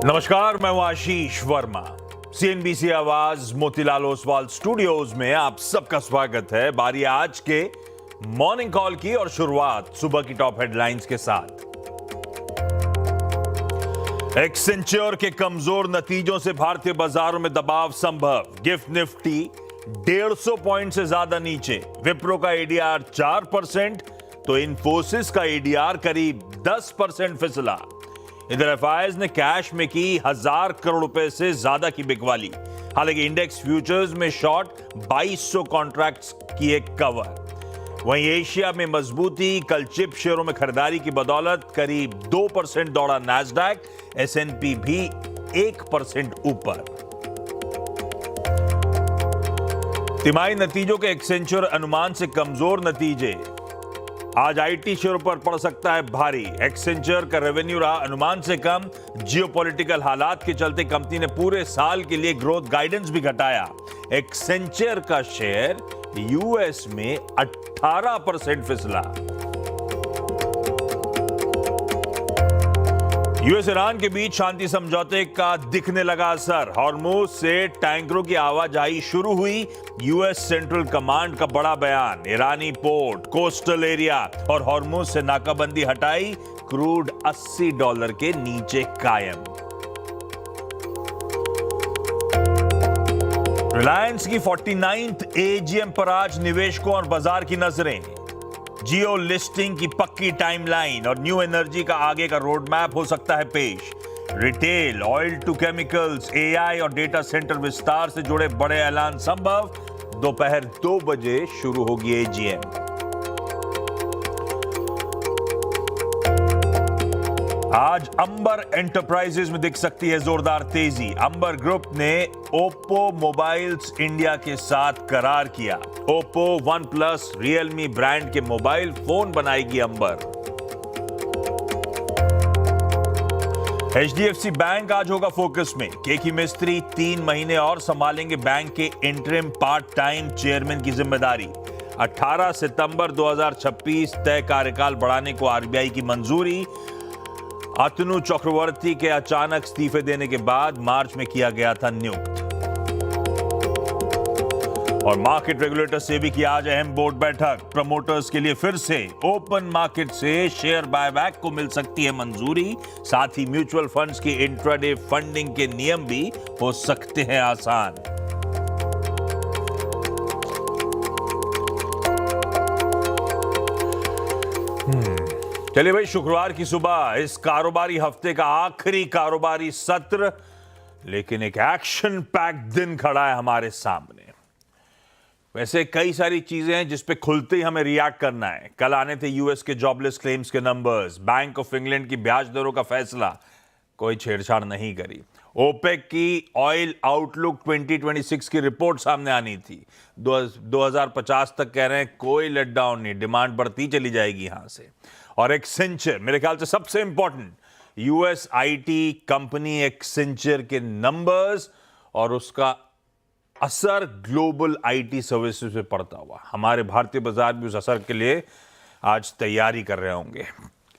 नमस्कार, मैं हूं आशीष वर्मा। सीएनबीसी आवाज मोतीलाल ओसवाल स्टूडियोज में आप सबका स्वागत है। बारी आज के मॉर्निंग कॉल की और शुरुआत सुबह की टॉप हेडलाइंस के साथ। एक्सेंचर के कमजोर नतीजों से भारतीय बाजारों में दबाव संभव। गिफ्ट निफ्टी 150 पॉइंट से ज्यादा नीचे। विप्रो का एडीआर 4%, तो इन्फोसिस का एडीआर करीब 10% फिसला। इधर एफआईआईज ने कैश में की 1000 करोड़ रुपए से ज्यादा की बिकवाली। हालांकि इंडेक्स फ्यूचर्स में शॉर्ट 2200 कॉन्ट्रैक्ट्स किए कवर। वहीं एशिया में मजबूती। कल चिप शेयरों में खरीदारी की बदौलत करीब 2% दौड़ा नैस्डैक। एसएनपी भी 1% ऊपर। तिमाही नतीजों के एक्सेंचर अनुमान से कमजोर नतीजे। आज आईटी शेयरों पर पड़ सकता है भारी। एक्सेंचर का रेवेन्यू रहा अनुमान से कम। जियोपॉलिटिकल हालात के चलते कंपनी ने पूरे साल के लिए ग्रोथ गाइडेंस भी घटाया। एक्सेंचर का शेयर यूएस में 18% फिसला। यूएस ईरान के बीच शांति समझौते का दिखने लगा असर। हॉर्मुज से टैंकरों की आवाजाही शुरू हुई। यूएस सेंट्रल कमांड का बड़ा बयान। ईरानी पोर्ट, कोस्टल एरिया और हॉर्मुज से नाकाबंदी हटाई। क्रूड $80 के नीचे कायम। रिलायंस की 49th एजीएम पर आज निवेशकों और बाजार की नजरें। जियो लिस्टिंग की पक्की टाइमलाइन और न्यू एनर्जी का आगे का रोड मैप हो सकता है पेश। Retail, oil to chemicals, AI और डेटा सेंटर विस्तार से जुड़े बड़े ऐलान संभव। दोपहर 2 बजे शुरू होगी एजीएम। आज अंबर एंटरप्राइजेज में दिख सकती है जोरदार तेजी। अंबर ग्रुप ने ओप्पो मोबाइल्स इंडिया के साथ करार किया। Oppo, one plus, Realme brand के मोबाइल फोन बनाएगी अंबर। एचडीएफसी बैंक आज होगा फोकस में। केकी मिस्त्री 3 महीने और संभालेंगे बैंक के इंटरिम पार्ट टाइम चेयरमैन की जिम्मेदारी। 18 सितंबर 2026 तय कार्यकाल बढ़ाने को आरबीआई की मंजूरी। अतनु चक्रवर्ती के अचानक इस्तीफे देने के बाद मार्च में किया गया था नियुक्त। और मार्केट रेगुलेटर से भी की आज अहम बोर्ड बैठक। प्रमोटर्स के लिए फिर से ओपन मार्केट से शेयर बायबैक को मिल सकती है मंजूरी। साथ ही म्यूचुअल फंड्स की इंट्राडे फंडिंग के नियम भी हो सकते हैं आसान। चलिए भाई, शुक्रवार की सुबह इस कारोबारी हफ्ते का आखिरी कारोबारी सत्र, लेकिन एक एक्शन पैक्ड दिन खड़ा है हमारे सामने। वैसे कई सारी चीजें हैं जिस पे खुलते ही हमें रिएक्ट करना है। कल आने थे यूएस के जॉबलेस क्लेम्स के नंबर्स। बैंक ऑफ इंग्लैंड की ब्याज दरों का फैसला, कोई छेड़छाड़ नहीं करी। ओपेक की ऑयल आउटलुक 2026 की रिपोर्ट सामने आनी थी। 2050 तक कह रहे हैं कोई लेटडाउन नहीं, डिमांड बढ़ती चली जाएगी यहां से। और एक्सेंचर, मेरे ख्याल से सबसे important, US IT company Accenture के नंबर्स और उसका असर ग्लोबल आईटी सर्विसेज पे पड़ता हुआ। हमारे भारतीय बाजार भी उस असर के लिए आज तैयारी कर रहे होंगे।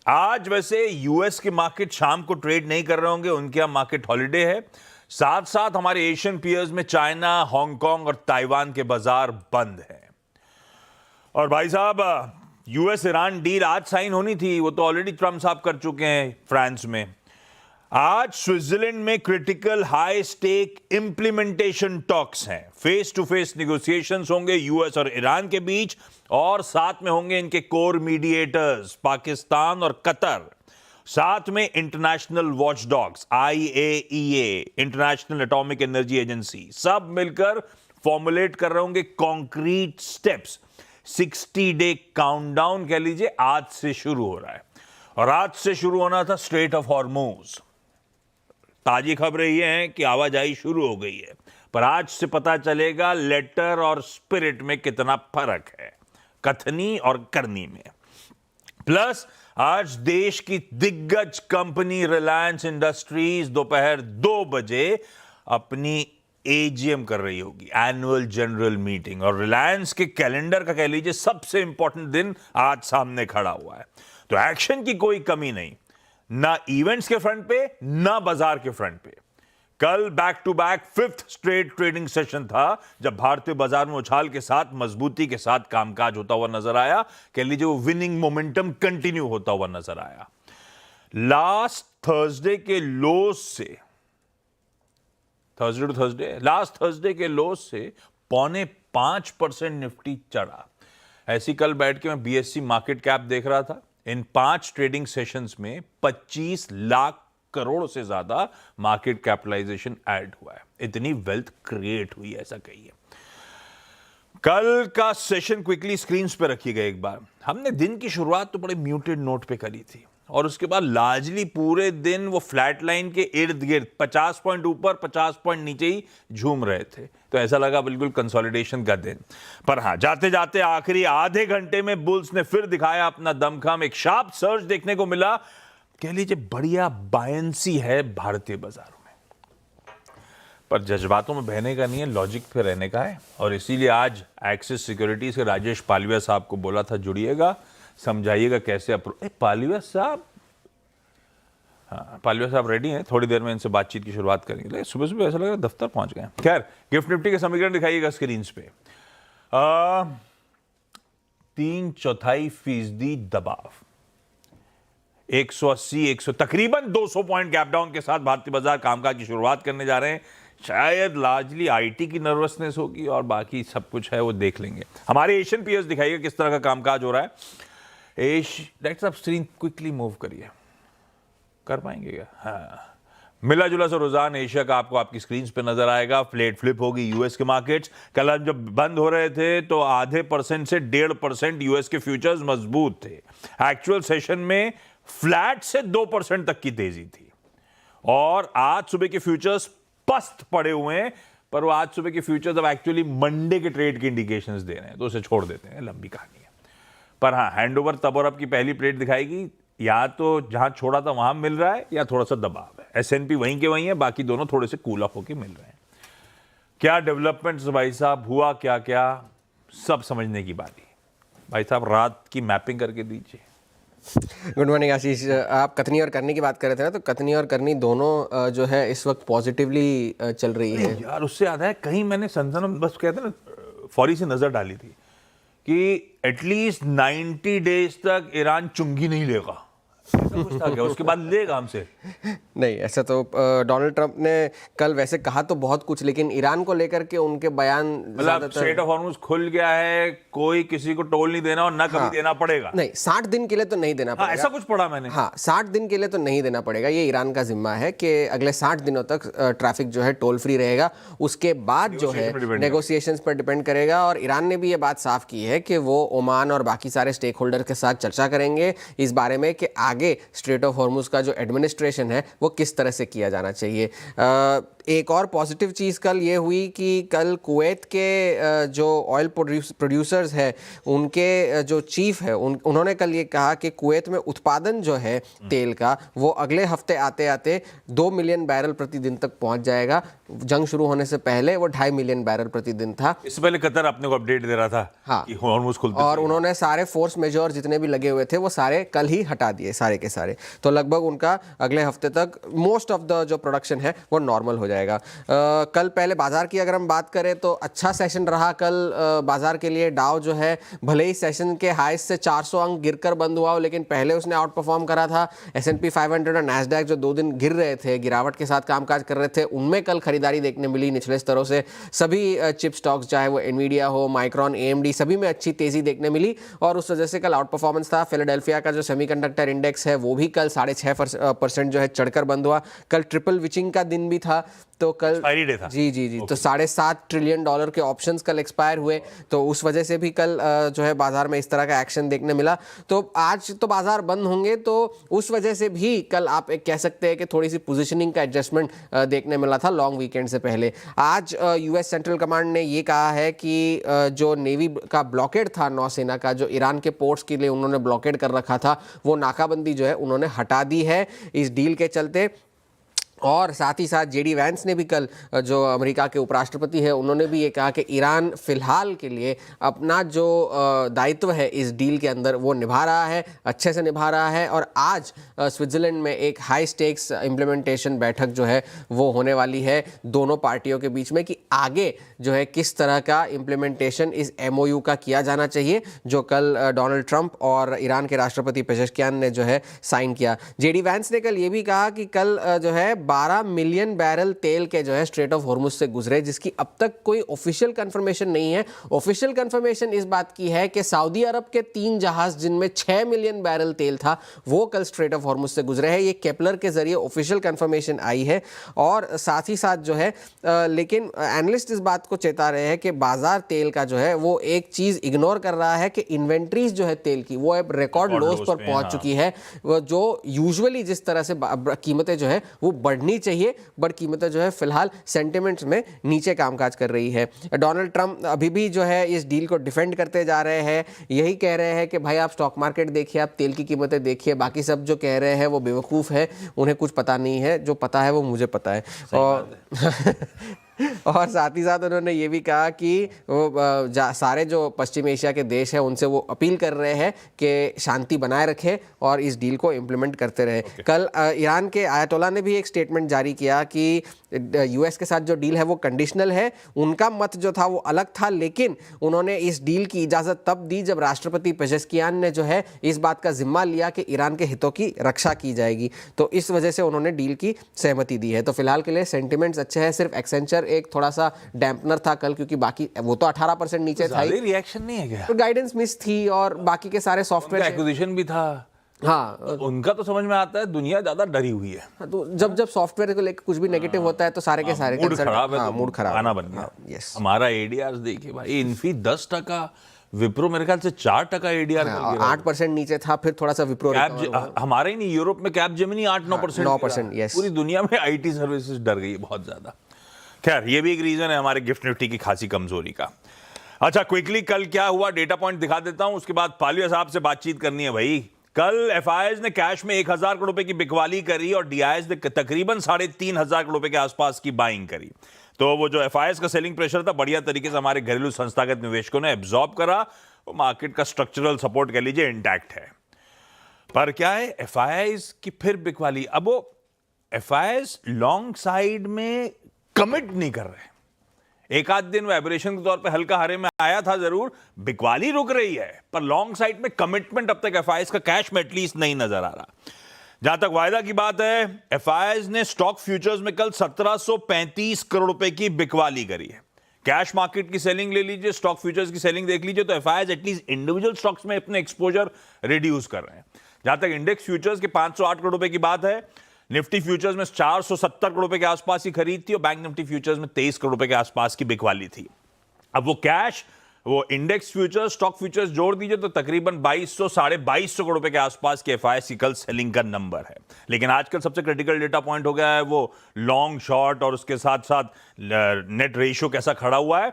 आज वैसे यूएस के मार्केट शाम को ट्रेड नहीं कर रहे होंगे, उनके यहां मार्केट हॉलिडे है। साथ साथ हमारे एशियन पीयर्स में चाइना, हांगकांग और ताइवान के बाजार बंद हैं। और भाई साहब, यूएस ईरान डील आज साइन होनी थी, वो तो ऑलरेडी ट्रम्प साहब कर चुके हैं फ्रांस में। आज स्विट्जरलैंड में critical high stake implementation talks हैं। फेस टू फेस नेगोशिएशंस होंगे यूएस और ईरान के बीच, और साथ में होंगे इनके कोर मीडिएटर्स पाकिस्तान और कतर। साथ में international watchdogs, IAEA, international atomic energy agency, सब मिलकर फॉर्मुलेट कर रहे होंगे कॉन्क्रीट स्टेप्स। 60 डे काउंटडाउन कह लीजिए आज से शुरू हो रहा है। और आज से शुरू होना था स्ट्रेट ऑफ हॉर्मुज। ताजी खबरें ये हैं कि आवाजाही शुरू हो गई है, पर आज से पता चलेगा लेटर और स्पिरिट में कितना फर्क है, कथनी और करनी में। प्लस आज देश की दिग्गज कंपनी रिलायंस इंडस्ट्रीज दोपहर 2 बजे अपनी एजीएम कर रही होगी, एनुअल जनरल मीटिंग। और रिलायंस के कैलेंडर का कह लीजिए सबसे इंपॉर्टेंट दिन आज सामने खड़ा हुआ है। तो एक्शन की कोई कमी नहीं। ना इवेंट्स के फ्रंट पे, ना बाजार के फ्रंट पे। कल back to back 5th straight trading session था जब भारतीय बाजार में उछाल के साथ, मजबूती के साथ कामकाज होता हुआ नजर आया। कह लीजिए वो विनिंग मोमेंटम कंटिन्यू होता हुआ नजर आया। लास्ट थर्सडे के लोज से, Thursday to Thursday, last Thursday के लोज से 0.5% निफ्टी चढ़ा। ऐसी कल बैठ के मैं बीएससी मार्केट कैप देख रहा था। इन 5 ट्रेडिंग सेशंस में 25 लाख करोड़ से ज्यादा मार्केट कैपिटलाइजेशन ऐड हुआ है। इतनी वेल्थ क्रिएट हुई, ऐसा कहिए। कल का सेशन क्विकली स्क्रीन्स पे रखिएगा एक बार। हमने दिन की शुरुआत तो बड़े म्यूटेड नोट पे करी थी और उसके बाद लार्जली पूरे दिन वो फ्लैट लाइन के इर्द गिर्द 50 पॉइंट ऊपर 50 पॉइंट नीचे ही झूम रहे थे। तो ऐसा लगा बिल्कुल कंसोलिडेशन का दिन। पर हां, जाते जाते आखिरी आधे घंटे में बुल्स ने फिर दिखाया अपना दमखम। एक शार्प सर्च देखने को मिला। कह लीजिए बढ़िया बायंसी है भारतीय बाजारों में। पर जज्बातों में बहने का नहीं है, लॉजिक पे रहने का है। और इसीलिए आज एक्सिस सिक्योरिटीज के राजेश पालिया साहब को बोला था जुड़िएगा, समझाइएगा कैसे पालिया साहब। हाँ, पालिया साहब रेडी हैं, थोड़ी देर में इनसे बातचीत की शुरुआत करेंगे। सुबह सुबह ऐसा लगा दफ्तर पहुंच गए। खैर, गिफ्ट निफ्टी के समीकरण दिखाइएगा स्क्रीन पे। 3/4% दबाव, 180 100 तकरीबन 200 पॉइंट गैप डाउन के साथ भारतीय बाजार कामकाज की शुरुआत करने जा रहे हैं। शायद लार्जली आईटी की नर्वसनेस होगी और बाकी सब कुछ है वो देख लेंगे। हमारे एशियन पीएस दिखाइए किस तरह का कामकाज हो रहा है। डॉक्टर साहब स्क्रीन क्विकली मूव करिए, कर पाएंगे क्या? हाँ, मिला जुला सा रुझान एशिया का आपको आपकी स्क्रीन पे नजर आएगा। फ्लेट फ्लिप होगी यूएस के मार्केट्स। कल हम जब बंद हो रहे थे तो आधे % से 1.5% यूएस के फ्यूचर्स मजबूत थे। एक्चुअल सेशन में फ्लैट से 2% तक की तेजी थी और आज सुबह के फ्यूचर्स पस्त पड़े हुए हैं। पर वो आज सुबह के फ्यूचर्स अब एक्चुअली मंडे के ट्रेड के इंडिकेशंस दे रहे हैं, तो उसे छोड़ देते हैं, लंबी कहानी है। पर हाँ, हैंडओवर तब और अब की पहली प्लेट दिखाएगी। या तो जहां छोड़ा था वहां मिल रहा है या थोड़ा सा दबाव है। एसएनपी वहीं के वहीं है, बाकी दोनों थोड़े से कूल ऑफ होके मिल रहे हैं। क्या डेवलपमेंट्स भाई साहब, हुआ क्या क्या, सब समझने की बात है। भाई साहब रात की मैपिंग करके दीजिए। गुड मॉर्निंग आशीष। आप कथनी और करनी की बात कर रहे थे ना, तो कथनी और करनी दोनों जो है इस वक्त पॉजिटिवली चल रही है यार। उससे याद है, कहीं मैंने सनसना बस कहते हैं ना फौरी से नजर डाली थी कि एटलीस्ट 90 डेज तक ईरान चुंगी नहीं लेगा। कुछ था क्या? उसके बाद लेगा हमसे? नहीं, ऐसा तो डोनाल्ड ट्रंप ने कल वैसे कहा तो बहुत कुछ, लेकिन ईरान को लेकर के उनके बयान मतलब स्ट्रेट ऑफ हॉर्मुज खुल गया है, कोई किसी को टोल नहीं देना और ना कभी देना पड़ेगा। नहीं, 60 दिन के लिए तो नहीं देना पड़ेगा। ऐसा कुछ पढ़ा मैंने। हाँ, 60 दिन के लिए तो नहीं देना पड़ेगा। ये ईरान का जिम्मा है कि अगले 60 दिनों तक ट्रैफिक जो है टोल फ्री रहेगा। उसके बाद जो है नेगोशिएशंस पर डिपेंड करेगा। और ईरान ने भी ये बात साफ की है कि वो ओमान और बाकी सारे स्टेक होल्डर के साथ चर्चा करेंगे इस बारे में कि आगे स्ट्रेट ऑफ हॉर्मुज का जो एडमिनिस्ट्रेशन है वो किस तरह से किया जाना चाहिए। एक और पॉजिटिव चीज़ कल ये हुई कि कल कुवैत के जो ऑयल प्रोड्यूसर्स हैं उनके जो चीफ है उन्होंने कल ये कहा कि कुवैत में उत्पादन जो है तेल का वो अगले हफ्ते आते आते 2 मिलियन बैरल प्रतिदिन तक पहुंच जाएगा। जंग शुरू होने से पहले वो 2.5 मिलियन बैरल प्रतिदिन था। इससे पहले कतर अपने को अपडेट दे रहा था हाँ, कि हॉर्मुज खुलते और उन्होंने सारे फोर्स मेजर जितने भी लगे हुए थे वो सारे कल ही हटा दिए, सारे के सारे। तो लगभग उनका अगले हफ्ते तक मोस्ट ऑफ द जो प्रोडक्शन है वो नॉर्मल हो जाएगा। कल पहले बाजार की अगर हम बात करें तो अच्छा सेशन रहा कल बाजार के लिए। डाउ जो है भले ही सेशन के हाई से 400 अंक गिरकर बंद हुआ हो, लेकिन पहले उसने आउट परफॉर्म करा था। S&P 500 और नैस्डैक जो 2 दिन गिर रहे थे, गिरावट के साथ कामकाज कर रहे थे, उनमें कल खरीदारी देखने मिली निचले स्तरों से। सभी चिप स्टॉक्स चाहे वो एनवीडिया हो, माइक्रॉन, AMD, सभी में अच्छी तेजी देखने मिली और उस वजह से कल आउट परफॉर्मेंस था। फिलाडेल्फिया का जो सेमीकंडक्टर इंडेक्स है वो भी कल 6.5% जो है चढ़कर बंद हुआ। कल ट्रिपल विचिंग का दिन भी था, तो कल एक्सपायरी था। जी तो $7.5 ट्रिलियन के ऑप्शंस कल एक्सपायर हुए, तो उस वजह से भी कल जो है बाजार में इस तरह का एक्शन देखने मिला। तो आज तो बाजार बंद होंगे, तो उस वजह से भी कल आप एक कह सकते हैं कि थोड़ी सी पोजीशनिंग का एडजस्टमेंट देखने मिला था लॉन्ग वीकेंड से पहले। आज यूएस सेंट्रल कमांड ने ये कहा है कि जो नेवी का ब्लॉकेड था, नौसेना का जो ईरान के पोर्ट्स के लिए उन्होंने ब्लॉकेड कर रखा था, वो नाकाबंदी जो है उन्होंने हटा दी है इस डील के चलते। और साथ ही साथ जेडी वैंस ने भी कल, जो अमेरिका के उपराष्ट्रपति है, उन्होंने भी ये कहा कि ईरान फिलहाल के लिए अपना जो दायित्व है इस डील के अंदर वो निभा रहा है, अच्छे से निभा रहा है। और आज स्विट्जरलैंड में एक हाई स्टेक्स इम्प्लीमेंटेशन बैठक जो है वो होने वाली है दोनों पार्टियों के बीच में, कि आगे जो है किस तरह का इम्प्लीमेंटेशन इस एमओयू का किया जाना चाहिए, जो कल डोनाल्ड ट्रंप और ईरान के राष्ट्रपति पेजेश्कियान ने जो है साइन किया। जेडी वैंस ने कल ये भी कहा कि कल जो है 12 मिलियन बैरल तेल के जो है स्ट्रेट ऑफ हॉर्मुज से गुजरे, जिसकी अब तक कोई ऑफिशियल कंफर्मेशन नहीं है। ऑफिशियल कंफर्मेशन इस बात की है कि सऊदी अरब के 3 जहाज जिनमें 6 मिलियन बैरल तेल था वो कल स्ट्रेट ऑफ हॉर्मुज से गुजरे हैं। ये केपलर के जरिए ऑफिशियल कंफर्मेशन आई है। और साथ ही साथ जो है लेकिन एनालिस्ट इस बात को चेता रहे हैं कि बाजार तेल का जो है वो एक चीज इग्नोर कर रहा है कि इन्वेंट्रीज जो है तेल की वो अब रिकॉर्ड लोस पर पहुंच चुकी है। वो जो यूजुअली जिस तरह से कीमतें जो है वो बढ़नी चाहिए, बट कीमतें जो है फिलहाल सेंटिमेंट्स में नीचे कामकाज कर रही है। डोनाल्ड ट्रंप अभी भी जो है इस डील को डिफेंड करते जा रहे हैं, यही कह रहे हैं कि भाई आप स्टॉक मार्केट देखिए, आप तेल की कीमतें देखिए, बाकी सब जो कह रहे हैं वो बेवकूफ़ है, उन्हें कुछ पता नहीं है, जो पता है वो मुझे पता है। और और साथ ही साथ उन्होंने ये भी कहा कि वो सारे जो पश्चिम एशिया के देश हैं उनसे वो अपील कर रहे हैं कि शांति बनाए रखें और इस डील को इम्प्लीमेंट करते रहे। कल ईरान के आयतोला ने भी एक स्टेटमेंट जारी किया कि यूएस के साथ जो डील है वो कंडीशनल है। उनका मत जो था वो अलग था, लेकिन उन्होंने इस डील की इजाज़त तब दी जब राष्ट्रपति पेजेश्कियान ने जो है इस बात का जिम्मा लिया कि ईरान के हितों की रक्षा की जाएगी। तो इस वजह से उन्होंने डील की सहमति दी है। तो फिलहाल के लिए सेंटिमेंट्स अच्छे हैं। सिर्फ एक्सेंचर एक थोड़ा सा डैम्पनर था कल, क्योंकि बाकी वो तो 18% नीचे था ही। रिएक्शन नहीं है क्या? तो गाइडेंस मिस थी और बाकी के सारे सॉफ्टवेयर एक्विजिशन भी था। हाँ, उनका तो समझ में आता है, दुनिया ज्यादा डरी हुई है। तो जब सॉफ्टवेयर को लेकर कुछ भी नेगेटिव होता है तो सारे के सारे मूड खराब है। हाँ, तो मूड खराब खाना बन गया। यस। हमारा एडीआर देखिए भाई, इन्फी 10%, विप्रो मेरे ख्याल से 4% एडीआर, 8% नीचे था, फिर थोड़ा सा विप्रो हमारे ही नहीं, यूरोप में कैप जेमिनी 8-9%। 9%, यस। पूरी दुनिया में आईटी सर्विसेज डर गई है बहुत ज्यादा। खैर, ये भी एक रीजन है हमारे गिफ्ट निफ्टी की खासी कमजोरी का। अच्छा, क्विकली कल क्या हुआ डेटा पॉइंट दिखा देता हूं, उसके बाद पालिया साहब से बातचीत करनी है भाई। कल एफआईआईज ने कैश में 1,000 करोड़ रुपए की बिकवाली करी और डीआईएस ने तकरीबन 3,500 करोड़ रुपए के आसपास की बाइंग करी। तो वो जो एफआईआईज का सेलिंग प्रेशर था, बढ़िया तरीके से हमारे घरेलू संस्थागत निवेशकों ने एब्जॉर्ब करा। वो मार्केट का स्ट्रक्चरल सपोर्ट कह लीजिए इंटैक्ट है। पर क्या है, एफआईआईज की फिर बिकवाली। अब वो एफआईआईज लॉन्ग साइड में कमिट नहीं कर रहे। एक आध दिन वो एबरेशन के तौर पे हल्का हरे में आया था जरूर, बिकवाली रुक रही है, पर लॉन्ग साइड में कमिटमेंट अब तक एफआईआईज का कैश में एटलीस्ट नहीं नजर आ रहा। जहां तक वायदा की बात है, एफआईआईज ने स्टॉक फ्यूचर्स में कल 1735 करोड़ रुपए की बिकवाली करी है। कैश मार्केट की सेलिंग ले लीजिए, स्टॉक फ्यूचर्स की सेलिंग देख लीजिए, तो एफआईआईज एटलीस्ट इंडिविजुअल स्टॉक्स में अपने एक्सपोजर रिड्यूस कर रहे हैं। जहां तक इंडेक्स फ्यूचर्स के 508 करोड़ रुपए की बात है, निफ्टी फ्यूचर्स में 470 करोड़ रुपए के आसपास की खरीद थी और बैंक निफ्टी फ्यूचर्स में 23 करोड़ रुपए के आसपास की बिकवाली थी। अब वो कैश, वो इंडेक्स फ्यूचर्स, स्टॉक फ्यूचर्स जोड़ दीजिए तो तकरीबन 2200-2250 करोड़ रुपए के आसपास की एफआईआईसी कल सेलिंग का नंबर है। लेकिन आजकल सबसे क्रिटिकल डेटा पॉइंट हो गया है वो लॉन्ग शॉर्ट और उसके साथ साथ नेट रेशियो कैसा खड़ा हुआ है।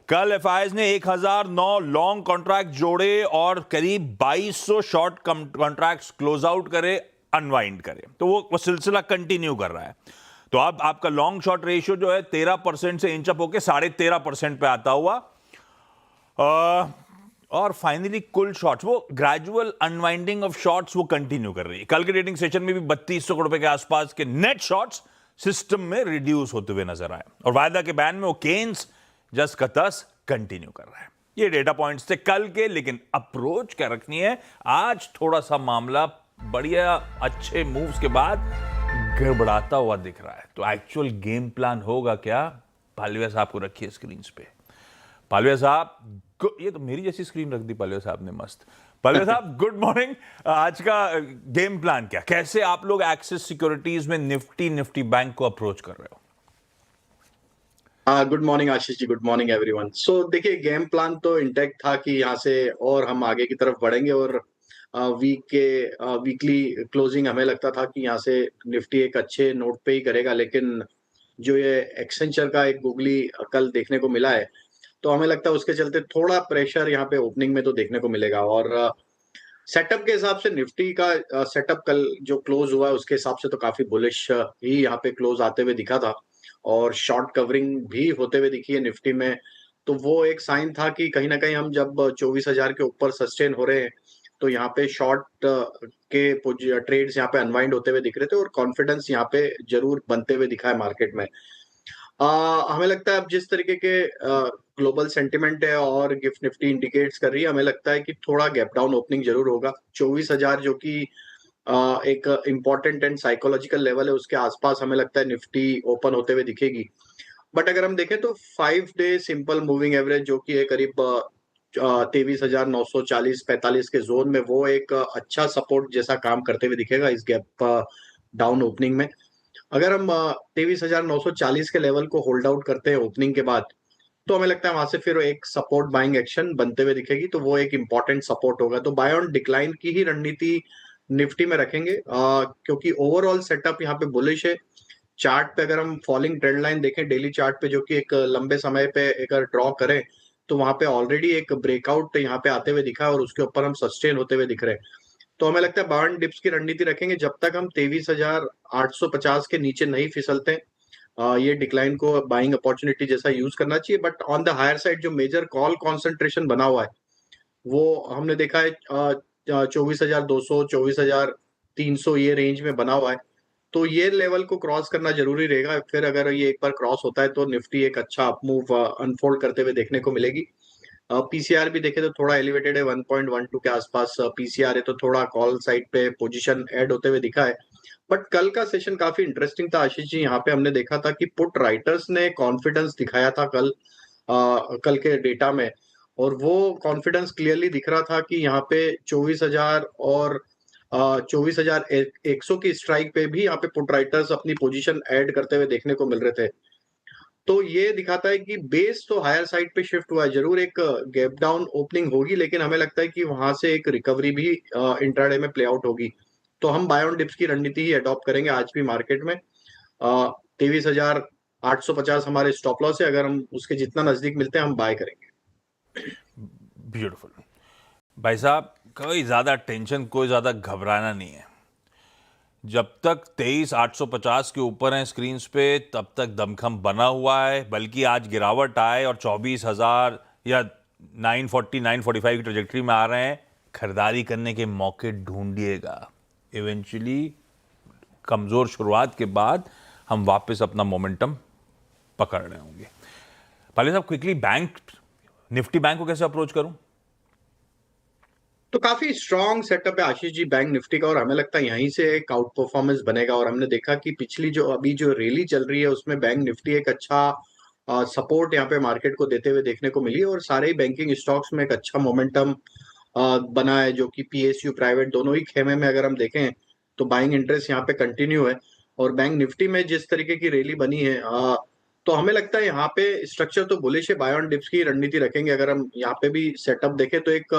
कल एफआईआईज ने 1009 लॉन्ग कॉन्ट्रैक्ट जोड़े और करीब 2200 शॉर्ट कॉन्ट्रैक्ट्स क्लोज आउट करे, अनवाइंड करे। तो वो सिलसिला कंटिन्यू कर रहा है। तो अब आपका लॉन्ग शॉर्ट रेशियो जो है 13% से इंच अप होकर 13.5% पे आता हुआ। और फाइनली कुल शॉर्ट्स, वो ग्रेजुअल अनवाइंडिंग ऑफ शॉर्ट्स वो कंटिन्यू कर रही है। कल के ट्रेडिंग सेशन में भी 3200 करोड़ रुपए के आसपास के नेट शॉर्ट्स सिस्टम में रिड्यूस होते हुए नजर आए और वायदा के बैन में वो केन्स जस का तस कंटिन्यू कर रहा है। ये डेटा पॉइंट्स थे कल के, लेकिन अप्रोच क्या रखनी है, आज थोड़ा सा मामला बढ़िया अच्छे मूव्स के बाद गड़बड़ाता हुआ दिख रहा है। तो एक्चुअल गेम प्लान होगा क्या, पालविया साहब को रखिए स्क्रीन पे। पालविया साहब, ये तो मेरी जैसी स्क्रीन रख दी पालविया साहब ने, मस्त। पालविया साहब, गुड मॉर्निंग। आज का गेम प्लान क्या, कैसे आप लोग एक्सिस सिक्योरिटीज में निफ्टी बैंक को अप्रोच कर रहे हो? Good morning Ashish ji, good morning everyone. सो देखिए, गेम प्लान तो इंटैक्ट था कि यहाँ से और हम आगे की तरफ बढ़ेंगे और वीकली क्लोजिंग हमें लगता था कि यहाँ से निफ्टी एक अच्छे नोट पे ही करेगा, लेकिन जो ये एक्सेंचर का एक गुगली कल देखने को मिला है, तो हमें लगता है उसके चलते थोड़ा प्रेशर यहाँ पे ओपनिंग में तो देखने को मिलेगा। और सेटअप के हिसाब से निफ्टी का सेटअप कल जो क्लोज हुआ है उसके हिसाब से तो काफी बुलिश ही यहाँ पे क्लोज आते हुए दिखा था और शॉर्ट कवरिंग भी होते हुए दिखी है निफ्टी में। तो वो एक साइन था कि कहीं ना कहीं हम जब 24,000 के ऊपर सस्टेन हो रहे हैं तो यहाँ पे शॉर्ट के ट्रेड्स यहाँ पे अनवाइंड होते हुए दिख रहे थे और कॉन्फिडेंस यहाँ पे जरूर बनते हुए दिखा है मार्केट में। हमें लगता है अब जिस तरीके के ग्लोबल सेंटिमेंट है और गिफ्ट निफ्टी इंडिकेट्स कर रही है, हमें लगता है कि थोड़ा गैप डाउन ओपनिंग जरूर होगा 24,000 जो कि एक इम्पोर्टेंट एंड साइकोलॉजिकल लेवल है उसके आसपास हमें लगता है निफ्टी ओपन होते हुए दिखेगी। बट अगर हम देखें तो 5 डे सिंपल मूविंग एवरेज जो कि है करीब 23,940-45 के जोन में, वो एक अच्छा सपोर्ट जैसा काम करते हुए दिखेगा इस गैप डाउन ओपनिंग में। अगर हम 23,940 के लेवल को होल्ड आउट करते हैं ओपनिंग के बाद तो हमें लगता है वहां से फिर एक सपोर्ट बाइंग एक्शन बनते हुए दिखेगी, तो वो एक इंपॉर्टेंट सपोर्ट होगा। तो बाय ऑन डिक्लाइन की ही रणनीति निफ्टी में रखेंगे क्योंकि ओवरऑल सेटअप यहाँ पे बुलिश है। चार्ट पे अगर हम फॉलिंग ट्रेंड लाइन देखें डेली चार्ट पे जो कि एक लंबे समय पे अगर ड्रॉ करें तो वहां पे ऑलरेडी एक ब्रेकआउट यहाँ पे आते हुए दिखा है और उसके ऊपर हम सस्टेन होते हुए दिख रहे हैं। तो हमें लगता है बाय डिप्स की रणनीति रखेंगे जब तक हम 23,850 के नीचे नहीं फिसलते। ये डिक्लाइन को बाइंग अपॉर्चुनिटी जैसा यूज करना चाहिए। But on the higher side जो मेजर कॉल कॉन्सेंट्रेशन बना हुआ है वो हमने देखा है 24,200 24,300 ये रेंज में बना हुआ है। तो ये लेवल को क्रॉस करना जरूरी रहेगा। फिर अगर ये एक बार क्रॉस होता है तो निफ्टी एक अच्छा अप मूव अनफोल्ड करते हुए देखने को मिलेगी। पीसीआर भी देखे तो थोड़ा एलिवेटेड है 1.12 के आसपास पीसीआर है, तो थोड़ा कॉल साइड पे पोजीशन ऐड होते हुए दिखा है। बट कल का सेशन काफी इंटरेस्टिंग था आशीष जी। यहाँ पे हमने देखा था कि पुट राइटर्स ने कॉन्फिडेंस दिखाया था कल के डेटा में, और वो कॉन्फिडेंस क्लियरली दिख रहा था कि यहाँ पे 24,000 और 24,100 की स्ट्राइक पे भी यहाँ पे पुट राइटर्स अपनी पोजीशन ऐड करते हुए देखने को मिल रहे थे। तो ये दिखाता है कि बेस तो हायर साइड पे शिफ्ट हुआ है, जरूर एक गैप डाउन ओपनिंग होगी लेकिन हमें लगता है कि वहां से एक रिकवरी भी इंट्राडे में प्ले आउट होगी। तो हम बाय ऑन डिप्स की रणनीति ही अडॉप्ट करेंगे आज भी मार्केट में। 23,850 हमारे स्टॉप लॉस है, अगर हम उसके जितना नजदीक मिलते हैं हम बाय करेंगे। ब्यूटीफुल भाई साहब, कोई ज़्यादा टेंशन, कोई ज़्यादा घबराना नहीं है। जब तक 23,850 के ऊपर हैं स्क्रीन पे तब तक दमखम बना हुआ है, बल्कि आज गिरावट आए और 24,000 या 940 945 की ट्रेजेक्टरी में आ रहे हैं, खरीदारी करने के मौके ढूंढिएगा। इवेंचुअली कमज़ोर शुरुआत के बाद हम वापस अपना मोमेंटम पकड़ रहे होंगे। पाले साहब, क्विकली बैंक, निफ्टी बैंक को कैसे अप्रोच करूं? तो काफी स्ट्रॉन्ग सेटअप है आशीष जी बैंक निफ्टी का, और हमें लगता है यहीं से एक आउट परफॉर्मेंस बनेगा। और हमने देखा कि पिछली जो अभी जो रैली चल रही है उसमें बैंक निफ्टी एक अच्छा सपोर्ट यहाँ पे मार्केट को देते हुए देखने को मिली, और सारे ही बैंकिंग स्टॉक्स में एक अच्छा मोमेंटम बना है, जो कि पीएसयू प्राइवेट दोनों ही खेमे में अगर हम देखें तो बाइंग इंटरेस्ट यहाँ पे कंटिन्यू है। और बैंक निफ्टी में जिस तरीके की रैली बनी है तो हमें लगता है यहाँ पे स्ट्रक्चर तो बुलिश है। बाय ऑन डिप्स की रणनीति रखेंगे। अगर हम यहाँ पे भी सेटअप देखें तो एक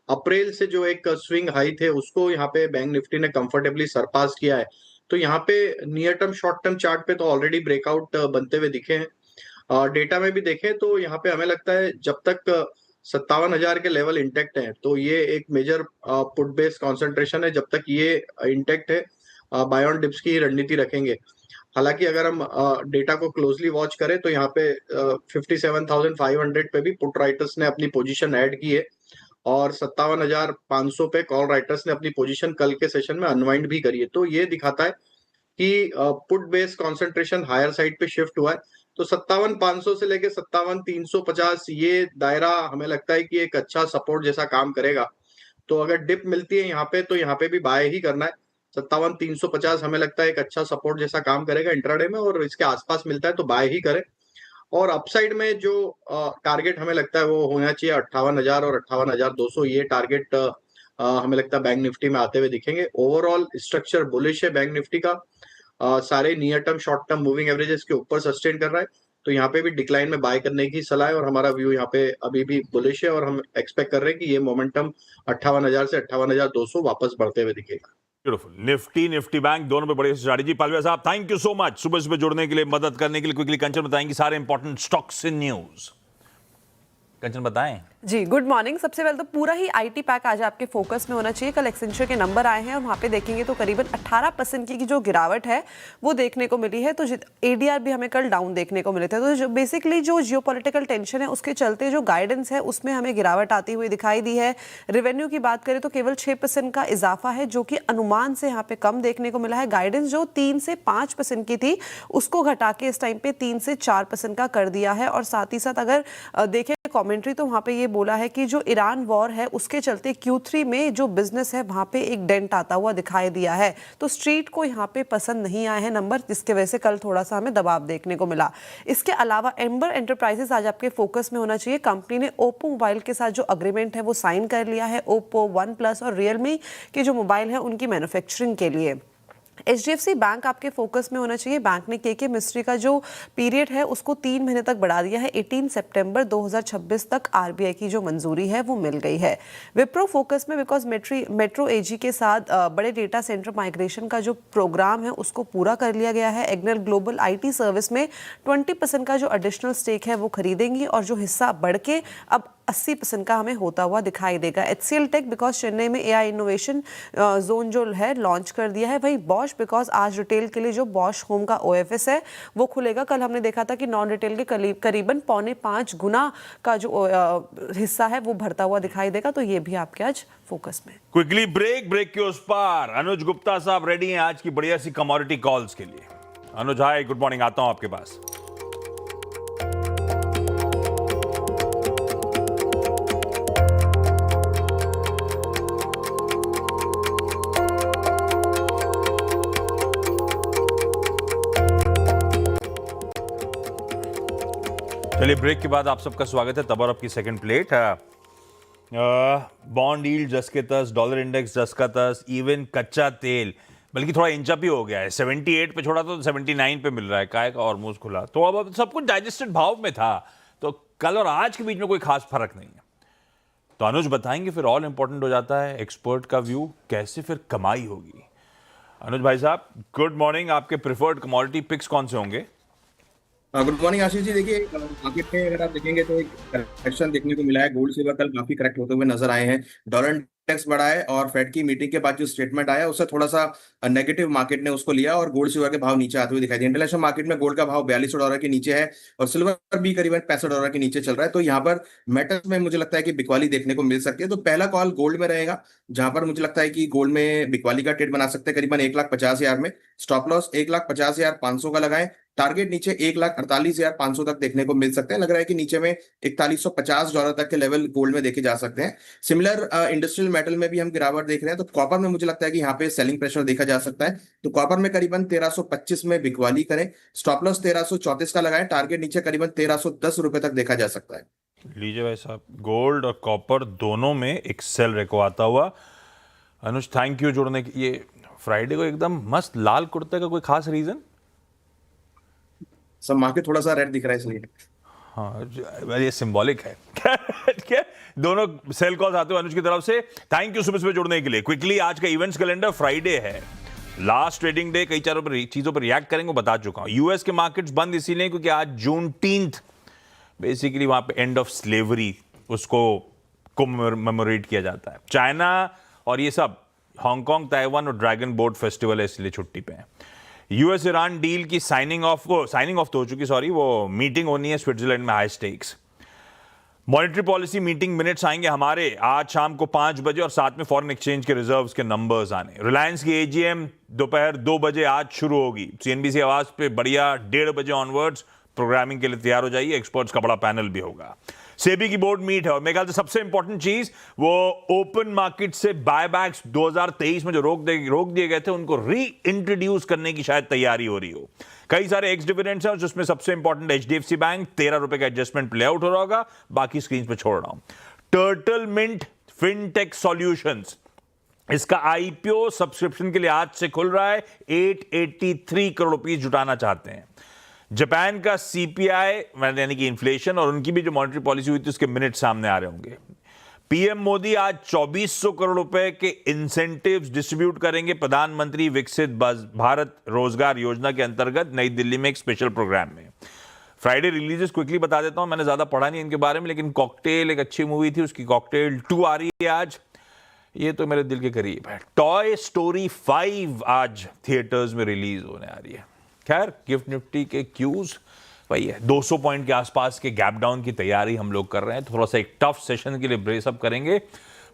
अप्रैल से जो एक स्विंग हाई थे उसको यहाँ पे बैंक निफ्टी ने कंफर्टेबली सरपास किया है। तो यहाँ पे near term short term chart पे तो ऑलरेडी ब्रेकआउट बनते हुए दिखे हैं। डेटा में भी देखें तो यहाँ पे हमें लगता है जब तक 57,000 के लेवल इंटेक्ट है तो ये एक मेजर पुट बेस्ड कॉन्सेंट्रेशन है। जब तक ये इंटेक्ट है बाय ऑन डिप्स की रणनीति रखेंगे। हालांकि अगर हम डेटा को क्लोजली वॉच करें तो यहाँ पे 57,500 पे भी पुट राइटर्स ने अपनी पोजीशन ऐड की है, और 57,500 पे कॉल राइटर्स ने अपनी पोजीशन कल के सेशन में अनवाइंड भी करी है। तो ये दिखाता है कि put based concentration higher side पे शिफ्ट हुआ है। तो 57,500 से लेके 57,350 ये दायरा हमें लगता है कि एक अच्छा सपोर्ट जैसा काम करेगा। तो अगर डिप मिलती है यहाँ पे तो यहाँ पे भी बाय ही करना है। 57,350 हमें लगता है एक अच्छा सपोर्ट जैसा काम करेगा इंट्राडे में, और इसके आसपास मिलता है तो बाय ही करें। और अपसाइड में जो टारगेट हमें लगता है वो होना चाहिए 58,000 और 58,200, ये टारगेट हमें लगता है बैंक निफ्टी में आते हुए दिखेंगे। ओवरऑल स्ट्रक्चर बुलिश है बैंक निफ्टी का। सारे near term short term moving averages के ऊपर सस्टेन कर रहा है, तो यहाँ पे भी डिक्लाइन में बाय करने की सलाह है। और हमारा व्यू यहाँ पे अभी भी बुलिश है, और हम एक्सपेक्ट कर रहे हैं कि ये मोमेंटम 58,000 से 58,200 वापस बढ़ते हुए दिखेगा। ब्यूटीफुल। निफ्टी, निफ्टी बैंक दोनों पे बड़ी स्ट्रैटेजी। पालवे साहब, थैंक यू सो मच सुबह सुबह जुड़ने के लिए, मदद करने के लिए। क्विकली कंचन बताएंगे सारे इंपॉर्टेंट स्टॉक्स इन न्यूज। कंचन बताएं। जी गुड मॉर्निंग। सबसे पहले तो पूरा ही आईटी पैक आज आपके फोकस में होना चाहिए। कल एक्सेंचर के नंबर आए हैं और वहाँ पे देखेंगे तो करीबन 18% की जो गिरावट है वो देखने को मिली है। तो एडीआर भी हमें कल डाउन देखने को मिले थे। तो जो बेसिकली जो जियोपॉलिटिकल टेंशन है उसके चलते जो गाइडेंस है उसमें हमें गिरावट आती हुई दिखाई दी है। रेवेन्यू की बात करें तो केवल 6% का इजाफा है जो कि अनुमान से यहाँ पे कम देखने को मिला है। गाइडेंस जो 3 से 5% की थी उसको घटा के इस टाइम पे 3 से 4% का कर दिया है। और साथ ही साथ अगर देखें कमेंट्री तो वहाँ पे ये बोला है कि जो ईरान वॉर है उसके चलते Q3 में जो बिजनेस है वहाँ पे एक डेंट आता हुआ दिखाई दिया है। तो स्ट्रीट को यहाँ पे पसंद नहीं आए हैं नंबर, जिसके वजह से कल थोड़ा सा हमें दबाव देखने को मिला। इसके अलावा एम्बर एंटरप्राइजेस आज आपके फोकस में होना चाहिए। कंपनी ने ओप्पो मोबाइल के साथ जो अग्रीमेंट है वो साइन कर लिया है। ओप्पो, वन प्लस और रियलमी के जो मोबाइल है उनकी मैन्युफैक्चरिंग के लिए। HDFC बैंक आपके फोकस में होना चाहिए। बैंक ने के मिस्ट्री का जो पीरियड है उसको 3 महीने तक बढ़ा दिया है। 18 सितंबर 2026 तक RBI की जो मंजूरी है वो मिल गई है। विप्रो फोकस में बिकॉज मेट्रो एजी के साथ बड़े डेटा सेंटर माइग्रेशन का जो प्रोग्राम है उसको पूरा कर लिया गया है। एग्नल ग्लोबल IT सर्विस में 20% का जो एडिशनल स्टेक है वो खरीदेंगी और जो हिस्सा बढ़ के अब 80% का हमें होता हुआ दिखाई देगा। HCL टेक बिकॉज चेन्नई में AI इनोवेशन जोन जो है लॉन्च कर दिया है। वहीं बॉश बिकॉज आज रिटेल के लिए जो बॉश होम का OFS है वो खुलेगा। कल हमने देखा था कि नॉन रिटेल के करीबन 4.5 गुना का जो हिस्सा है वो भरता हुआ दिखाई देगा। तो ये भी आपके आज फोकस में। क्विकली ब्रेक के उस पार अनुज गुप्ता साहब रेडी हैं आज की बढ़िया सी कमोडिटी कॉल्स के लिए। अनुज हाय, गुड मॉर्निंग, आता हूं आपके पास। चलिए ब्रेक के बाद आप सबका स्वागत है। तब और आपकी सेकंड प्लेट है। बॉन्ड यील्ड जस के तस, डॉलर इंडेक्स जस का तस, इवन कच्चा तेल बल्कि थोड़ा इंच अप ही हो गया है। 78 पे छोड़ा तो 79 पे मिल रहा है। काय का ऑलमोस्ट खुला तो अब सब कुछ डाइजेस्टेड भाव में था। तो कल और आज के बीच में कोई खास फर्क नहीं है। तो अनुज बताएंगे, फिर ऑल इंपॉर्टेंट हो जाता है एक्सपर्ट का व्यू, कैसे फिर कमाई होगी। अनुज भाई साहब गुड मॉर्निंग। आपके प्रिफर्ड कमोडिटी पिक्स कौन से होंगे? Good morning Ashish ji. देखिए मार्केट में अगर आप देखेंगे तो एक करेक्शन देखने को मिला है। गोल्ड सिल्वर कल काफी करेक्ट होते हुए नजर आए हैं। डॉलर इंडेक्स बढ़ा है और फेड की मीटिंग के बाद जो स्टेटमेंट आया उससे थोड़ा सा नेगेटिव मार्केट ने उसको लिया और गोल्ड सिल्वर के भाव नीचे आते हुए दिखाई दिए। इंटरनेशनल मार्केट में गोल्ड का भाव $42 के नीचे है और सिल्वर भी करीबन $65 के नीचे चल रहा है। तो यहाँ पर मेटल्स में मुझे लगता है कि बिकवाली देखने को मिल सकती है। तो पहला कॉल गोल्ड में रहेगा, जहां पर मुझे लगता है कि गोल्ड में बिकवाली का ट्रेड बना सकते हैं करीबन 1,50,000 में। स्टॉप लॉस 1,50,500 का लगाएं। टारगेट नीचे 1,48,500 तक देखने को मिल सकते हैं। लग रहा है कि नीचे में $4150 तक के लेवल गोल्ड में देखे जा सकते हैं। सिमिलर इंडस्ट्रियल मेटल में भी हम गिरावट देख रहे हैं। तो कॉपर में मुझे लगता है कि यहाँ पे सेलिंग प्रेशर देखा जा सकता है। तो कॉपर में करीबन 1325 में बिकवाली करें। स्टॉप लॉस 1334 का लगाएं। टारगेट नीचे करीबन 1310 रुपए तक देखा जा सकता है। लीजिए भाई साहब, गोल्ड और कॉपर दोनों में एक सेल रेको आता हुआ। अनुज थैंक यू जुड़ने के। ये फ्राइडे को एकदम मस्त लाल कुर्ते का कोई खास रीजन? सब मार्केट थोड़ा सा रेड दिख रहा है इसलिए। हाँ ये सिंबॉलिक है। क्या दोनों सेल कॉल्स आते हुए अनुज की तरफ से। थैंक यू सुबह जुड़ने के लिए। क्विकली आज का इवेंट्स कैलेंडर, फ्राइडे है, लास्ट ट्रेडिंग डे। कई चीजों पर रिएक्ट करेंगे, बता चुका हूं। यूएस के मार्केट्स बंद इसीलिए क्योंकि आज Juneteenth, बेसिकली वहां पे एंड ऑफ स्लेवरी उसको कमेमोरेट किया जाता है। चाइना और ये सब, हांगकांग, ताइवान और ड्रैगन बोट फेस्टिवल है, इसलिए छुट्टी पे है। यूएस ईरान डील की साइनिंग ऑफ तो हो चुकी, सॉरी, वो मीटिंग होनी है स्विट्जरलैंड में, high stakes. Monetary policy meeting minutes आएंगे हमारे आज शाम को 5 बजे और साथ में फॉरेन एक्सचेंज के रिजर्व्स के नंबर्स आने। रिलायंस की AGM दोपहर 2 बजे आज शुरू होगी। CNBC आवाज पे बढ़िया 1:30 बजे ऑनवर्ड्स प्रोग्रामिंग के लिए तैयार हो जाइए। एक्सपर्ट्स का बड़ा पैनल भी होगा। सेबी की बोर्ड मीट है और मेरे ख्याल से सबसे इंपॉर्टेंट चीज वो ओपन मार्केट से बायबैक्स 2023 में जो रोक दिए गए थे उनको री इंट्रोड्यूस करने की शायद तैयारी हो रही हो। कई सारे एक्स डिविडेंड्स हैं जिसमें सबसे इंपॉर्टेंट HDFC बैंक 13 रुपए का एडजस्टमेंट प्ले आउट हो रहा होगा। बाकी स्क्रीन पे छोड़ रहा हूं। टर्टल मिंट फिनटेक सॉल्यूशंस, इसका IPO सब्सक्रिप्शन के लिए आज से खुल रहा है। 883 करोड़ रुपीस जुटाना चाहते हैं। जापान का CPI यानी कि इन्फ्लेशन और उनकी भी जो मॉनेटरी पॉलिसी हुई थी उसके मिनट सामने आ रहे होंगे। पीएम मोदी आज 2400 करोड़ रुपए के इंसेंटिव्स डिस्ट्रीब्यूट करेंगे प्रधानमंत्री विकसित भारत रोजगार योजना के अंतर्गत नई दिल्ली में एक स्पेशल प्रोग्राम में। फ्राइडे रिलीजेस क्विकली बता देता हूं, मैंने ज्यादा पढ़ा नहीं इनके बारे में, लेकिन कॉकटेल एक अच्छी मूवी थी, उसकी कॉकटेल 2 आ रही है आज, ये तो मेरे दिल के करीब है। टॉय स्टोरी 5 आज थिएटर्स में रिलीज होने आ रही है। खैर, गिफ्ट निफ्टी के क्यूज वही है, 200 पॉइंट के आसपास के गैप डाउन की तैयारी हम लोग कर रहे हैं, थोड़ा सा एक टफ सेशन के लिए ब्रेस अप करेंगे,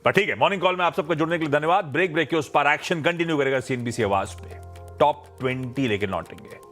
पर ठीक है। मॉर्निंग कॉल में आप सबका जुड़ने के लिए धन्यवाद। ब्रेक के उस पर एक्शन कंटिन्यू करेगा सीएनबीसी आवाज पे। टॉप 20 लेके लौटेंगे।